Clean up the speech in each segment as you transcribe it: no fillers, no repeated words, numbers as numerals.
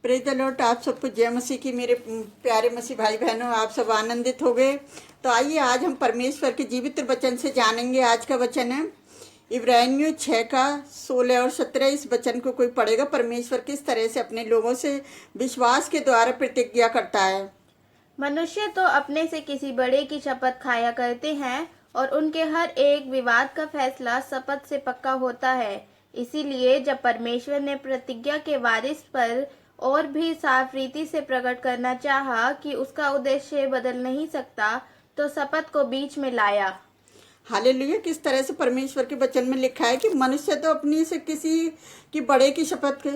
Praise the Lord. आप सबको जय मसीह की। मेरे प्यारे मसीह भाई बहनों, आप सब आनंदित हो गए। तो आइए आज हम परमेश्वर के जीवित वचन से जानेंगे। आज का वचन है इब्रानियों 6 का 16 और 17। इस वचन को कोई पढ़ेगा। परमेश्वर किस तरह से अपने लोगों से विश्वास के द्वारा प्रतिज्ञा करता है। मनुष्य तो अपने से किसी बड़े की शपथ खाया करते हैं और उनके हर एक विवाद का फैसला शपथ से पक्का होता है। इसीलिए जब परमेश्वर ने प्रतिज्ञा के वारिस पर और भी साफ रीति से प्रकट करना चाहा कि उसका उद्देश्य बदल नहीं सकता, तो शपथ को बीच में लाया। हालेलुया। किस तरह से परमेश्वर के वचन में लिखा है कि मनुष्य तो अपनी से किसी की बड़े की शपथ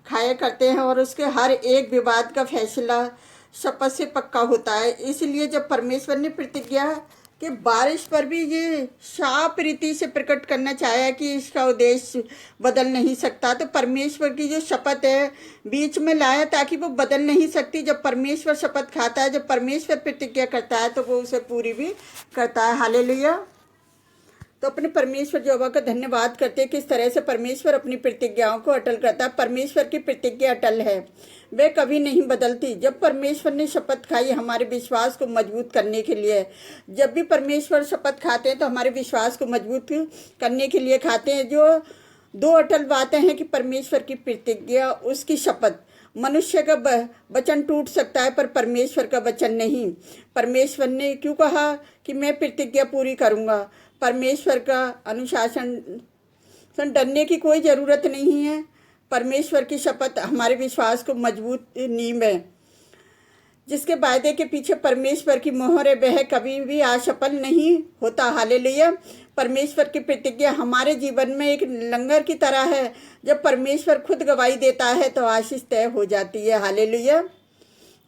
खाया करते हैं और उसके हर एक विवाद का फैसला शपथ से पक्का होता है। इसलिए जब परमेश्वर ने प्रतिज्ञा के बारिश पर भी ये साफ रीति से प्रकट करना चाहा कि इसका उद्देश्य बदल नहीं सकता, तो परमेश्वर की जो शपथ है बीच में लाया ताकि वो बदल नहीं सकती। जब परमेश्वर शपथ खाता है, जब परमेश्वर प्रतिज्ञा करता है, तो वो उसे पूरी भी करता है। हालेलुया। तो अपने परमेश्वर यहोवा का धन्यवाद करते हैं। किस तरह से परमेश्वर अपनी प्रतिज्ञाओं को अटल करता है। परमेश्वर की प्रतिज्ञा अटल है, वे कभी नहीं बदलती। जब परमेश्वर ने शपथ खाई हमारे विश्वास को मजबूत करने के लिए, जब भी परमेश्वर शपथ खाते हैं तो हमारे विश्वास को मजबूत करने के लिए खाते हैं। जो दो अटल बातें हैं कि परमेश्वर की प्रतिज्ञा, उसकी शपथ। मनुष्य का वचन टूट सकता है पर परमेश्वर का वचन नहीं। परमेश्वर ने क्यों कहा कि मैं प्रतिज्ञा पूरी करूंगा। परमेश्वर का अनुशासन डरने की कोई ज़रूरत नहीं है। परमेश्वर की शपथ हमारे विश्वास को मजबूत नींव है। जिसके वायदे के पीछे परमेश्वर की मोहर है, वह कभी भी असफल नहीं होता। हालेलुया। परमेश्वर की प्रतिज्ञा हमारे जीवन में एक लंगर की तरह है। जब परमेश्वर खुद गवाही देता है तो आशीष तय हो जाती है। हालेलुया।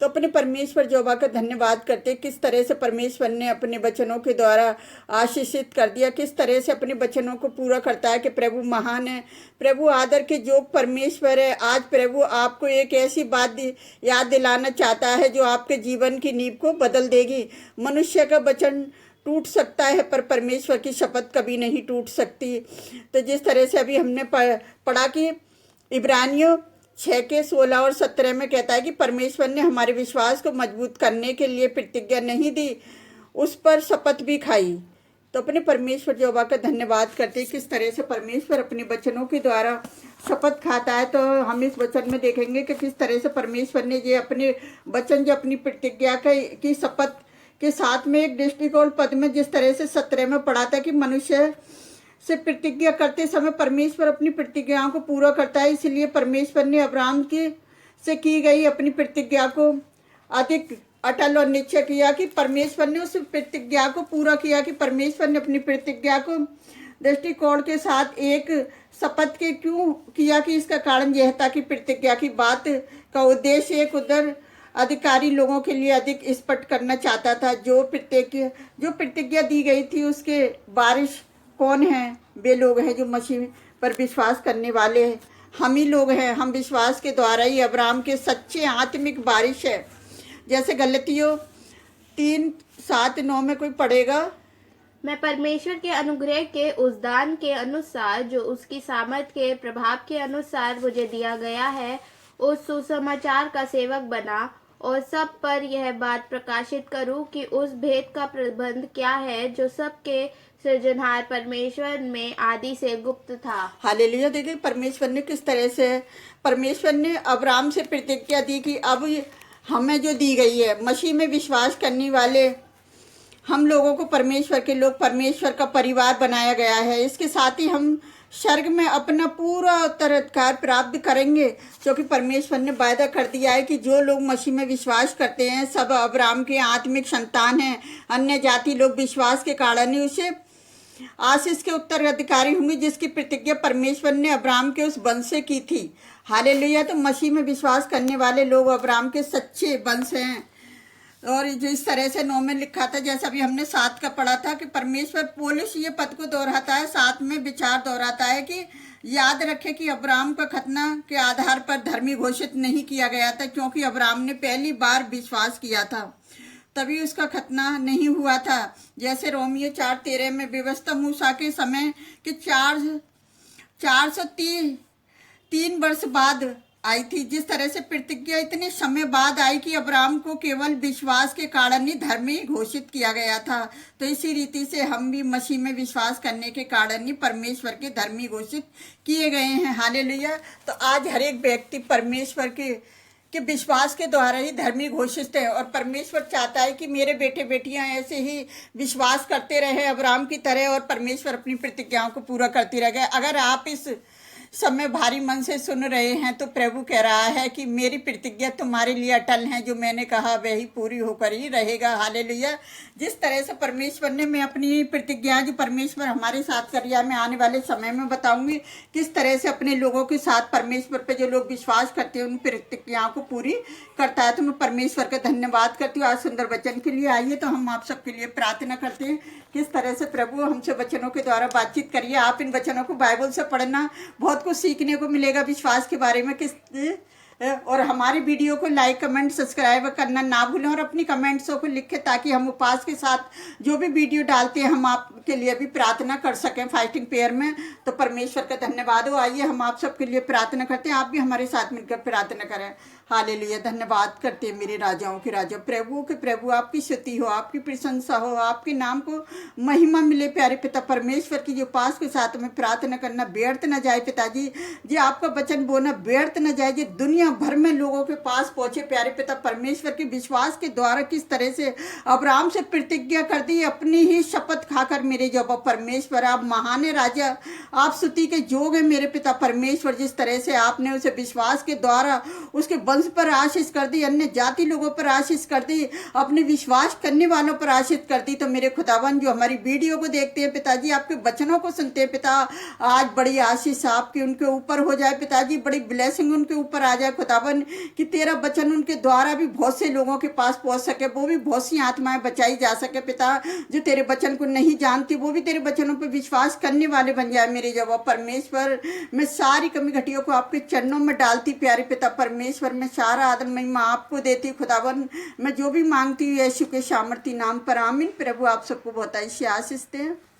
तो अपने परमेश्वर यहोवा का धन्यवाद करते। किस तरह से परमेश्वर ने अपने वचनों के द्वारा आशीषित कर दिया, किस तरह से अपने वचनों को पूरा करता है कि प्रभु महान है, प्रभु आदर के जोग परमेश्वर है। आज प्रभु आपको एक ऐसी बात याद दिलाना चाहता है जो आपके जीवन की नींव को बदल देगी। मनुष्य का वचन टूट सकता है पर परमेश्वर की शपथ कभी नहीं टूट सकती। तो जिस तरह से अभी हमने पढ़ा कि इब्रानियों 6 के 16 और 17 में कहता है कि परमेश्वर ने हमारे विश्वास को मजबूत करने के लिए प्रतिज्ञा नहीं दी, उस पर शपथ भी खाई। तो अपने परमेश्वर यहोवा का धन्यवाद करते हैं। किस तरह से परमेश्वर अपने वचनों के द्वारा शपथ खाता है। तो हम इस वचन में देखेंगे कि किस तरह से परमेश्वर ने ये अपने वचन, जो अपनी प्रतिज्ञा की शपथ के साथ में एक दृष्टिकोण पद में जिस तरह से 17 में पढ़ा था कि मनुष्य से प्रतिज्ञा करते समय परमेश्वर अपनी प्रतिज्ञाओं को पूरा करता है। इसलिए परमेश्वर ने अब्राहम से की गई अपनी प्रतिज्ञा को अधिक अटल और निश्चय किया कि परमेश्वर ने उस प्रतिज्ञा को पूरा किया। कि परमेश्वर ने अपनी प्रतिज्ञा को दृष्टिकोण के साथ एक शपथ के क्यों किया, कि इसका कारण यह था कि प्रतिज्ञा की बात का उद्देश्य एक उधर अधिकारी लोगों के लिए अधिक स्पष्ट करना चाहता था। जो प्रतिज्ञा दी गई थी उसके वारिस कौन है? वे लोग हैं जो मसीह पर विश्वास करने वाले हैं। हम ही लोग हैं। हम विश्वास के द्वारा ही अब्राहम के सच्चे आत्मिक वारिस है। जैसे गलतियों 3:7-9 में कोई पढ़ेगा। मैं परमेश्वर के अनुग्रह के उस दान के अनुसार जो उसकी सामर्थ के प्रभाव के अनुसार मुझे दिया गया है, उस सुसमाचार का सेवक बना और सब पर यह बात प्रकाशित करूं कि उस भेद का प्रबंध क्या है जो सबके सृजनहार परमेश्वर में आदि से गुप्त था। हालेलुया। देखिए परमेश्वर ने किस तरह से, परमेश्वर ने अब्राहम से प्रतिज्ञा दी कि अब हमें जो दी गई है, मसीह में विश्वास करने वाले हम लोगों को परमेश्वर के लोग, परमेश्वर का परिवार बनाया गया है। इसके साथ ही हम स्वर्ग में अपना पूरा उत्तराधिकार प्राप्त करेंगे, क्योंकि परमेश्वर ने वायदा कर दिया है कि जो लोग मसीह में विश्वास करते हैं सब अब्राहम के आत्मिक संतान हैं। अन्य जाति लोग विश्वास के कारण ही उसे आशीष के उत्तराधिकारी होंगे, जिसकी प्रतिज्ञा परमेश्वर ने अब्राहम के उस वंश से की थी। हालेलुया। तो मसीह में विश्वास करने वाले लोग अब्राहम के सच्चे वंश हैं। और जो इस तरह से 9 में लिखा था, जैसा भी हमने 7 का पढ़ा था कि परमेश्वर पौलुस ये पद को दोहराता है, 7 में विचार दोहराता है कि याद रखें कि अब्राहम का खतना के आधार पर धर्मी घोषित नहीं किया गया था, क्योंकि अब्राहम ने पहली बार विश्वास किया था, तभी उसका खतना नहीं हुआ था। जैसे रोमियो 4:13 में व्यवस्था मूसा के समय के 403 वर्ष बाद आई थी। जिस तरह से प्रतिज्ञा इतने समय बाद आई कि अब्राहम को केवल विश्वास के कारण ही धर्मी घोषित किया गया था, तो इसी रीति से हम भी मसीह में विश्वास करने के कारण ही परमेश्वर के धर्मी घोषित किए गए हैं। हालेलुया। तो आज हर एक व्यक्ति परमेश्वर के विश्वास के द्वारा ही धर्मी घोषित है, और परमेश्वर चाहता है कि मेरे बेटे बेटियां ऐसे ही विश्वास करते रहे अब्राहम की तरह, और परमेश्वर अपनी प्रतिज्ञाओं को पूरा करती रह गए। अगर आप इस समय भारी मन से सुन रहे हैं तो प्रभु कह रहा है कि मेरी प्रतिज्ञा तुम्हारे लिए अटल है, जो मैंने कहा वही पूरी होकर ही रहेगा। हालेलुया। जिस तरह से परमेश्वर ने, मैं अपनी प्रतिज्ञा जो परमेश्वर हमारे साथ कर रहा है, मैं आने वाले समय में बताऊंगी किस तरह से अपने लोगों के साथ परमेश्वर पे जो लोग विश्वास करते हैं उन प्रतिज्ञाओं को पूरी करता है। तो मैं परमेश्वर का धन्यवाद करती हूँ आज सुंदर वचन के लिए। आइए तो हम आप सबके लिए प्रार्थना करते हैं किस तरह से प्रभु हमसे वचनों के द्वारा बातचीत करिए। आप इन वचनों को बाइबल से पढ़ना, बहुत कुछ सीखने को मिलेगा विश्वास के बारे में। और हमारे वीडियो को लाइक कमेंट सब्सक्राइब करना ना भूलें, और अपनी कमेंट्सों को लिखें ताकि हम उपवास के साथ जो भी वीडियो डालते हैं हम आपके लिए भी प्रार्थना कर सकें फास्टिंग प्रेयर में। तो परमेश्वर का धन्यवाद हो। आइए हम आप सबके लिए प्रार्थना करते हैं, आप भी हमारे साथ मिलकर प्रार्थना करें। हालेलुया। धन्यवाद करते हैं मेरे राजाओं के राजा, प्रभुओं के प्रभु। आपकी स्तुति हो, आपकी प्रशंसा हो, आपके नाम को महिमा मिले। प्यारे पिता परमेश्वर की जो पास के साथ में प्रार्थना करना व्यर्थ न जाए पिताजी, जी आपका वचन बोलना व्यर्थ न जाए, जी दुनिया भर में लोगों के पास पहुंचे। प्यारे पिता परमेश्वर के विश्वास के द्वारा किस तरह से अब्राहम से प्रतिज्ञा कर दी, अपनी ही शपथ खाकर मेरे जब परमेश्वर आप महान राजा, आप स्तुति के जोग है मेरे पिता परमेश्वर। जिस तरह से आपने उसे विश्वास के द्वारा उसके वंश पर आशीष कर दी, अन्य जाति लोगों पर आशीष कर दी, अपने विश्वास करने वालों पर आशीष कर दी। तो मेरे खुदावन जो हमारी वीडियो को देखते हैं पिताजी, आपके वचनों को सुनते हैं पिता, आज बड़ी आशीष आपकी उनके ऊपर हो जाए पिताजी, बड़ी ब्लेसिंग उनके ऊपर आ जाए खुदावन, कि तेरा वचन उनके द्वारा भी बहुत से लोगों के पास पहुंच सके, वो भी बहुत सी आत्माएं बचाई जा सके पिता, जो तेरे वचन को नहीं जानती वो भी तेरे वचनों पर विश्वास करने वाले बन जाए मेरे जवाब परमेश्वर। मैं सारी कमी घटियों को आपके चरणों में डालती प्यारे पिता परमेश्वर, मैं सारा आदर महिमा आपको देती खुदावन। मैं जो भी मांगती हूँ यीशु के सामर्थी नाम पर, आमीन। प्रभु आप सबको बहुत ऐसी आशीष दें।